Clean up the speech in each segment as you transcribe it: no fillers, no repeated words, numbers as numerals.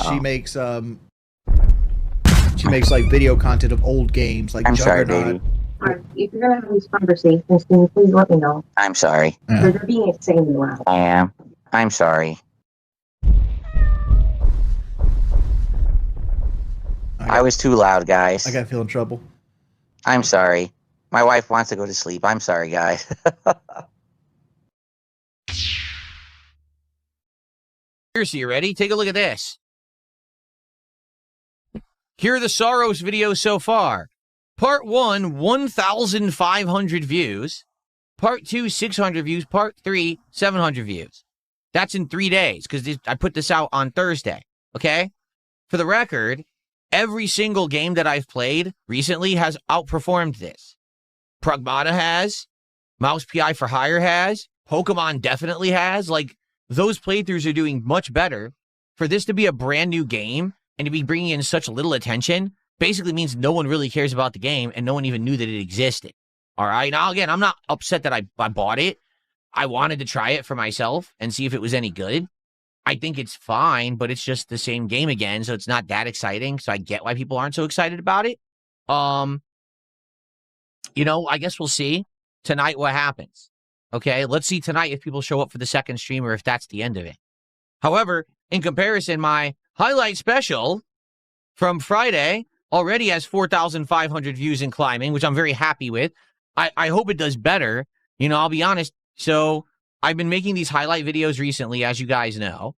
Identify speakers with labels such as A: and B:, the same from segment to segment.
A: She makes like video content of old games, like
B: I'm sorry,
A: Juggernaut.
B: baby.
C: If you're gonna have these conversations, can you please let me know?
B: I'm sorry.
A: Yeah.
C: They're being insanely loud.
B: I am. I'm sorry. I was too loud, guys.
A: I gotta feel in trouble.
B: I'm sorry. My wife wants to go to sleep. I'm sorry, guys.
D: Here, so you ready? Take a look at this. Here are the Saros videos so far. Part 1, 1,500 views. Part 2, 600 views. Part 3, 700 views. That's in 3 days, because I put this out on Thursday, okay? For the record, every single game that I've played recently has outperformed this. Pragmata has. Mouse PI for Hire has. Pokemon definitely has. Like, those playthroughs are doing much better. For this to be a brand new game and to be bringing in such little attention basically means no one really cares about the game and no one even knew that it existed. All right. Now, again, I'm not upset that I bought it. I wanted to try it for myself and see if it was any good. I think it's fine, but it's just the same game again, so it's not that exciting. So I get why people aren't so excited about it. You know, I guess we'll see tonight what happens. Okay, let's see tonight if people show up for the second stream or if that's the end of it. However, in comparison, my highlight special from Friday already has 4,500 views and climbing, which I'm very happy with. I hope it does better. You know, I'll be honest. So I've been making these highlight videos recently, as you guys know.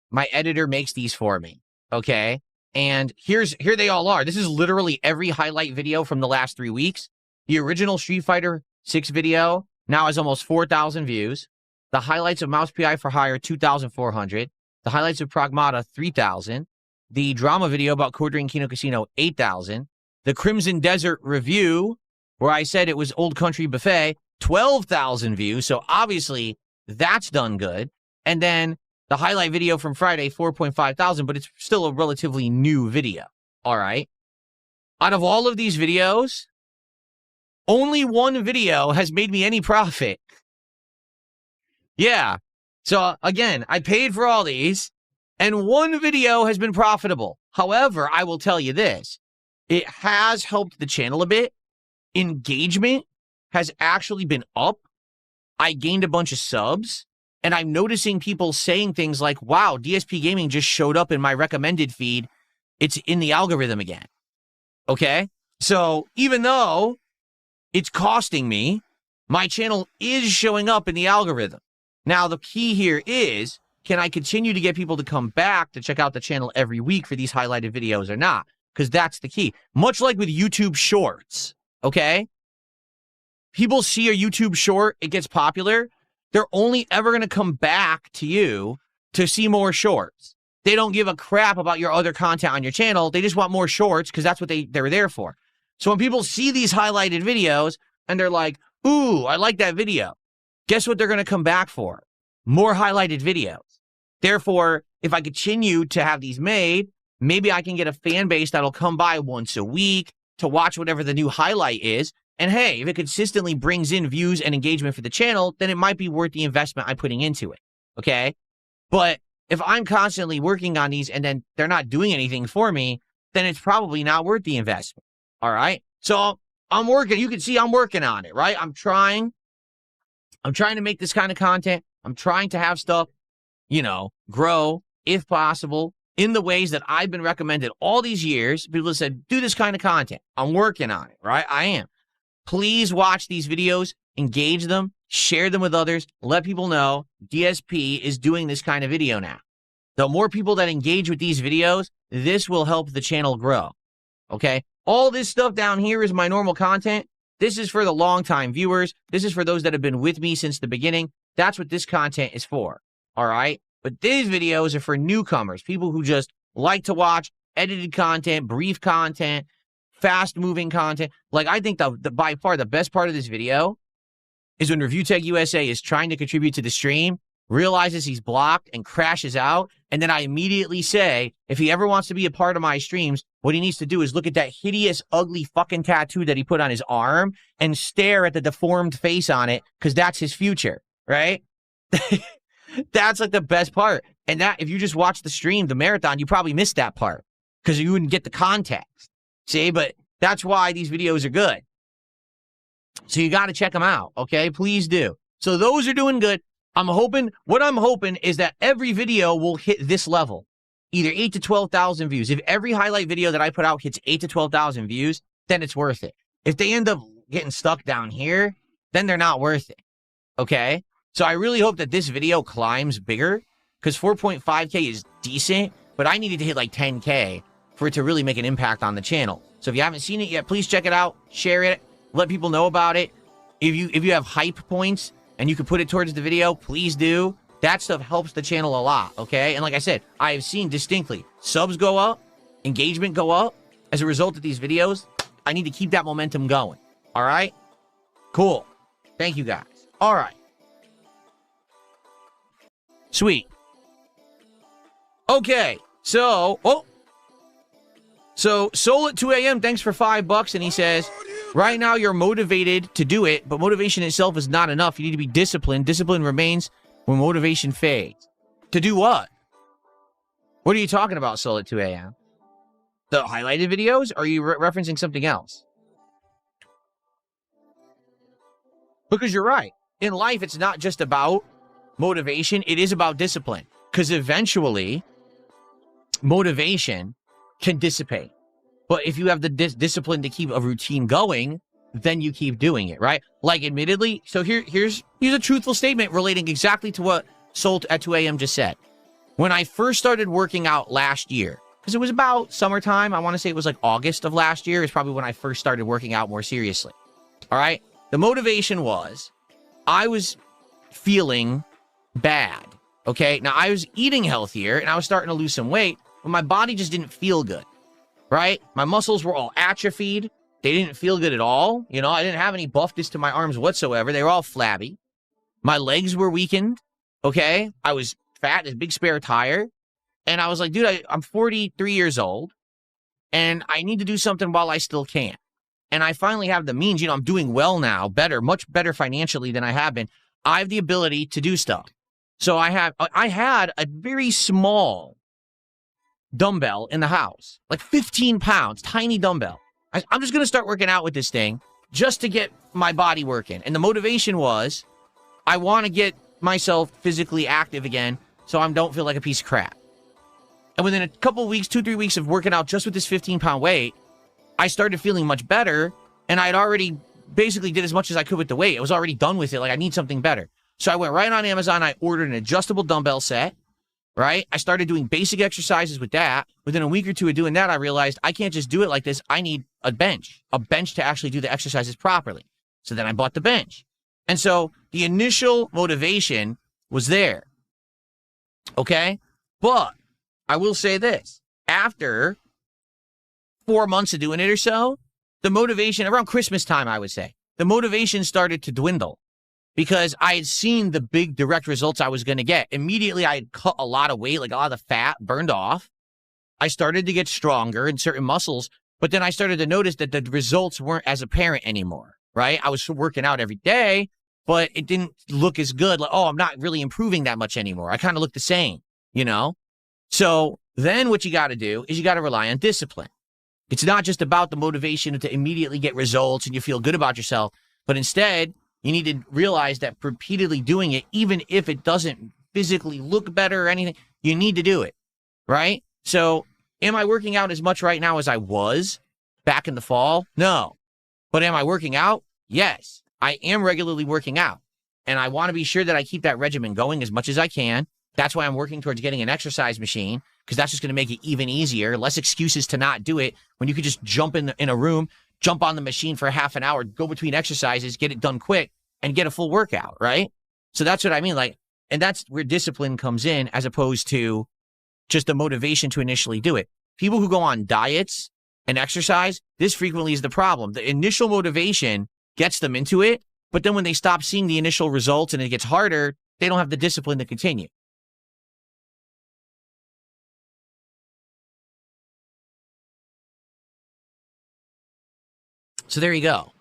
D: My editor makes these for me, okay? And here they all are. This is literally every highlight video from the last 3 weeks. The original Street Fighter 6 video now has almost 4,000 views. The highlights of Mouse PI for Hire, 2,400. The highlights of Pragmata, 3,000. The drama video about Codring Kino Casino, 8,000. The Crimson Desert review, where I said it was Old Country Buffet, 12,000 views. So obviously that's done good. And then the highlight video from Friday, 4.5 thousand, but it's still a relatively new video. All right. Out of all of these videos, only one video has made me any profit. Yeah. So again, I paid for all these and one video has been profitable. However, I will tell you this. It has helped the channel a bit. Engagement has actually been up. I gained a bunch of subs. And I'm noticing people saying things like, wow, DSP Gaming just showed up in my recommended feed. It's in the algorithm again. Okay? So even though it's costing me, my channel is showing up in the algorithm. Now, the key here is, can I continue to get people to come back to check out the channel every week for these highlighted videos or not? Because that's the key. Much like with YouTube Shorts, okay? People see a YouTube short, it gets popular. They're only ever going to come back to you to see more shorts. They don't give a crap about your other content on your channel. They just want more shorts because that's what they're there for. So when people see these highlighted videos and they're like, ooh, I like that video. Guess what they're going to come back for? More highlighted videos. Therefore, if I continue to have these made, maybe I can get a fan base that'll come by once a week to watch whatever the new highlight is. And hey, if it consistently brings in views and engagement for the channel, then it might be worth the investment I'm putting into it, okay? But if I'm constantly working on these and then they're not doing anything for me, then it's probably not worth the investment, all right? So I'm working. You can see I'm working on it, right? I'm trying to make this kind of content. I'm trying to have stuff, you know, grow, if possible, in the ways that I've been recommended all these years. People have said, do this kind of content. I'm working on it, right? I am. Please watch these videos, engage them, share them with others, let people know DSP is doing this kind of video now. The more people that engage with these videos, this will help the channel grow, okay? All this stuff down here is my normal content. This is for the longtime viewers. This is for those that have been with me since the beginning. That's what this content is for, all right? But these videos are for newcomers, people who just like to watch edited content, brief content, fast-moving content. Like, I think the by far the best part of this video is when Review Tech USA is trying to contribute to the stream, realizes he's blocked, and crashes out, and then I immediately say, if he ever wants to be a part of my streams, what he needs to do is look at that hideous, ugly fucking tattoo that he put on his arm and stare at the deformed face on it, because that's his future, right? That's like the best part. And that, if you just watch the stream, the marathon, you probably missed that part because you wouldn't get the context. See, but that's why these videos are good. So you got to check them out. Okay, please do. So those are doing good. What I'm hoping is that every video will hit this level, either 8 to 12,000 views. If every highlight video that I put out hits 8 to 12,000 views, then it's worth it. If they end up getting stuck down here, then they're not worth it. Okay? So I really hope that this video climbs bigger because 4.5K is decent, but I needed to hit like 10K for it to really make an impact on the channel. So if you haven't seen it yet, please check it out, share it, let people know about it. If you have hype points and you can put it towards the video, please do. That stuff helps the channel a lot, okay? And like I said, I have seen distinctly subs go up, engagement go up as a result of these videos. I need to keep that momentum going, all right? Cool. Thank you, guys. All right. Sweet. Okay, so, Soul at 2 a.m., thanks for $5, and he says, right now you're motivated to do it, but motivation itself is not enough. You need to be disciplined. Discipline remains when motivation fades. To do what? What are you talking about, Soul at 2 a.m.? The highlighted videos? Or are you referencing something else? Because you're right. In life, it's not just about motivation. It is about discipline. Because eventually, motivation can dissipate. But if you have the discipline to keep a routine going, then you keep doing it, right? Like, admittedly, so here's a truthful statement relating exactly to what Soul at 2 a.m. just said. When I first started working out last year, because it was about summertime, I want to say it was like August of last year, is probably when I first started working out more seriously. All right? The motivation was I was feeling bad, okay? Now, I was eating healthier, and I was starting to lose some weight, but my body just didn't feel good, right? My muscles were all atrophied. They didn't feel good at all. You know, I didn't have any buffness to my arms whatsoever. They were all flabby. My legs were weakened, okay? I was fat, a big spare tire. And I was like, dude, I'm 43 years old, and I need to do something while I still can. And I finally have the means. You know, I'm doing well now, better, much better financially than I have been. I have the ability to do stuff. So I had a very small dumbbell in the house, like 15 pounds, tiny dumbbell. I'm just going to start working out with this thing just to get my body working. And the motivation was I want to get myself physically active again so I don't feel like a piece of crap. And within a couple of weeks, 2-3 weeks of working out just with this 15-pound weight, I started feeling much better, and I had already basically did as much as I could with the weight. I was already done with it. Like, I need something better. So I went right on Amazon. I ordered an adjustable dumbbell set, right? I started doing basic exercises with that. Within a week or two of doing that, I realized I can't just do it like this. I need a bench to actually do the exercises properly. So then I bought the bench. And so the initial motivation was there, okay? But I will say this, after 4 months of doing it or so, the motivation, around Christmas time, I would say, the motivation started to dwindle because I had seen the big direct results I was going to get. Immediately, I had cut a lot of weight, like a lot of the fat burned off. I started to get stronger in certain muscles, but then I started to notice that the results weren't as apparent anymore, right? I was working out every day, but it didn't look as good. Like, oh, I'm not really improving that much anymore. I kind of look the same, you know? So then what you got to do is you got to rely on discipline. It's not just about the motivation to immediately get results and you feel good about yourself, but instead you need to realize that repeatedly doing it, even if it doesn't physically look better or anything, you need to do it, right? So am I working out as much right now as I was back in the fall? No. But am I working out? Yes. I am regularly working out, and I want to be sure that I keep that regimen going as much as I can. That's why I'm working towards getting an exercise machine, because that's just going to make it even easier. Less excuses to not do it when you could just jump in a room, jump on the machine for half an hour, go between exercises, get it done quick, and get a full workout, right? So that's what I mean. Like, and that's where discipline comes in as opposed to just the motivation to initially do it. People who go on diets and exercise, this frequently is the problem. The initial motivation gets them into it, but then when they stop seeing the initial results and it gets harder, they don't have the discipline to continue. So there you go.